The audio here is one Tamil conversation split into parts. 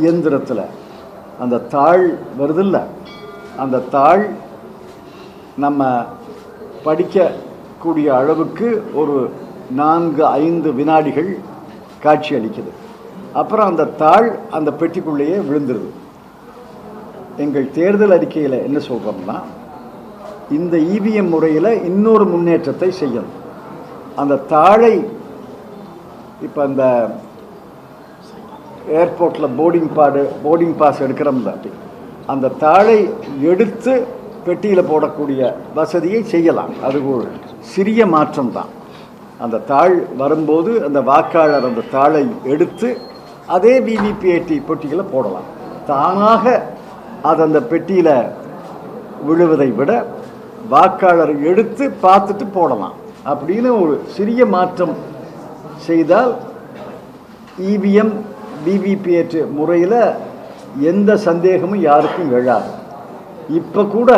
இயந்திரத்தில் அந்த தாள் வருதில்ல, அந்த தாள் நம்ம படிக்கக்கூடிய அளவுக்கு ஒரு 4-5 வினாடிகள் காட்சி அளிக்குது. அப்புறம் அந்த தாள் அந்த பெட்டிக்குள்ளேயே விழுந்துருது. எங்கள் தேர்தல் அறிக்கையில் என்ன சொல்கிறோம்னா, இந்த இவிஎம் முறையில் இன்னொரு முன்னேற்றத்தை செய்யணும். அந்த தாளை இப்போ அந்த ஏர்போர்ட்டில் போர்டிங் பாஸ் எடுக்கிறோம்ல, அந்த தாளை எடுத்து பெட்டியில் போடக்கூடிய வசதியை செய்யலாம். அது ஒரு சிறிய மாற்றம் தான். அந்த தாள் வரும்போது அந்த வாக்காளர் அந்த தாளை எடுத்து அதே விவிபிஏடி பெட்டிகளை போடலாம். தானாக அது அந்த பெட்டியில் விழுவதை விட வாக்காளர் எடுத்து பார்த்துட்டு போடலாம் அப்படின்னு ஒரு சிறிய மாற்றம் செய்தால் இவிஎம் விவிபிஏடி முறையில் எந்த சந்தேகமும் யாருக்கும் எழாது. இப்போ கூட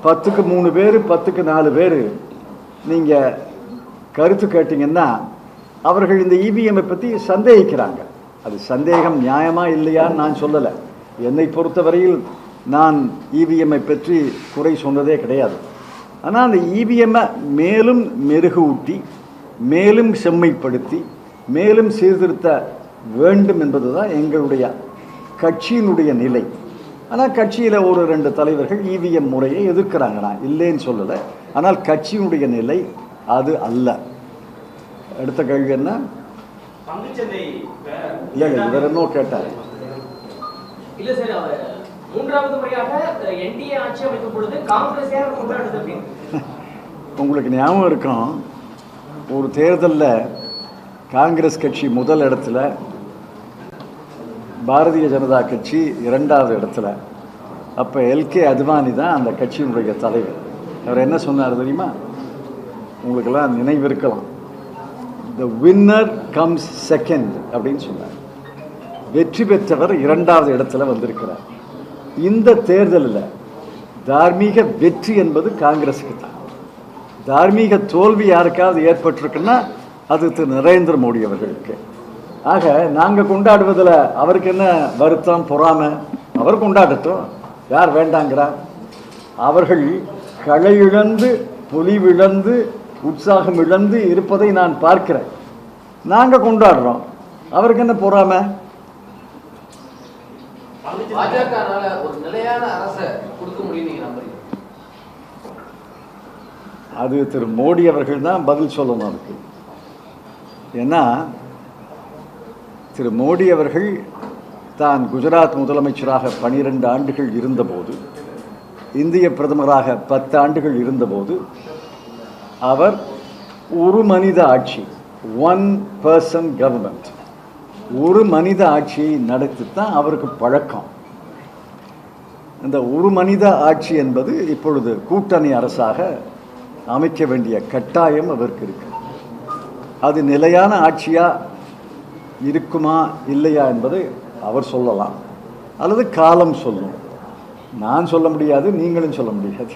10க்கு 3 பேர் 10க்கு 4 பேர் நீங்கள் கருத்து கேட்டிங்கன்னா அவர்கள் இந்த இவிஎம்மை பற்றி சந்தேகிக்கிறாங்க. அது சந்தேகம் நியாயமா இல்லையான்னு நான் சொல்லலை. என்னை பொறுத்தவரையில் நான் இவிஎம்மை பற்றி குறை சொன்னதே கிடையாது. ஆனால் அந்த இவிஎம்மை மேலும் மெருகூட்டி, மேலும் செம்மைப்படுத்தி, மேலும் சீர்திருத்த வேண்டும் என்பது தான் எங்களுடைய கட்சியினுடைய நிலை. ஆனால் கட்சியில் 1-2 தலைவர்கள் இவிஎம் முறையை எதிர்க்கிறாங்க. நான் இல்லைன்னு சொல்லலை. ஆனால் கட்சியினுடைய நிலை அது அல்ல. அடுத்த கேள்வி என்ன? இல்லை இவர் என்ன கேட்டார்? இல்லை சார், அவர் 3வது முறையாக என்டிஏ ஆட்சி அமைக்கும் பொழுது காங்கிரஸ் கொண்டாடுது. உங்களுக்கு ஞாபகம் இருக்கும், ஒரு தேர்தலில் காங்கிரஸ் கட்சி முதல் இடத்துல, பாரதிய ஜனதா கட்சி 2வது இடத்துல. அப்போ எல்கே அத்வானி தான் அந்த கட்சியினுடைய தலைவர். அவர் என்ன சொன்னார் தெரியுமா? உங்களுக்கெல்லாம் நினைவு இருக்கலாம். த வின்னர் கம்ஸ் செகண்ட் அப்படின்னு சொன்னார். வெற்றி பெற்றவர் 2வது இடத்துல வந்திருக்கிறார். இந்த தேர்தலில் தார்மீக வெற்றி என்பது காங்கிரஸுக்கு தான். தார்மீக தோல்வி யாருக்காவது ஏற்பட்டிருக்குன்னா அது திரு நரேந்திர மோடி அவர்களுக்கு. ஆக நாங்கள் கொண்டாடுவதில் அவருக்கு என்ன வருத்தம், பொறாமை? அவர் கொண்டாடட்டும், யார் வேண்டாங்கிறார்? அவர்கள் களை இழந்து, பொலிவிழந்து, உற்சாகம் இழந்து இருப்பதை நான் பார்க்கிறேன். நாங்கள் கொண்டாடுறோம், அவருக்கு என்ன பொறாமை? அது திரு மோடி அவர்கள் தான் பதில் சொல்லணும் அதுக்கு. ஏன்னா திரு மோடி அவர்கள் தான் குஜராத் முதலமைச்சராக 12 ஆண்டுகள் இருந்தபோது, இந்திய பிரதமராக 10 ஆண்டுகள் இருந்தபோது, அவர் ஒரு மனித ஆட்சி, 1 person government, ஒரு மனித ஆட்சியை நடத்தித்தான் அவருக்கு பழக்கம். இந்த ஒரு மனித ஆட்சி என்பது இப்பொழுது கூட்டணி அரசாக அமைக்க வேண்டிய கட்டாயம் அவருக்கு இருக்கு. அது நிலையான ஆட்சியா இருக்குமா இல்லையா என்பதை அவர் சொல்லலாம், அல்லது காலம் சொல்லும். நான் சொல்ல முடியாது, நீங்களும் சொல்ல முடியாது.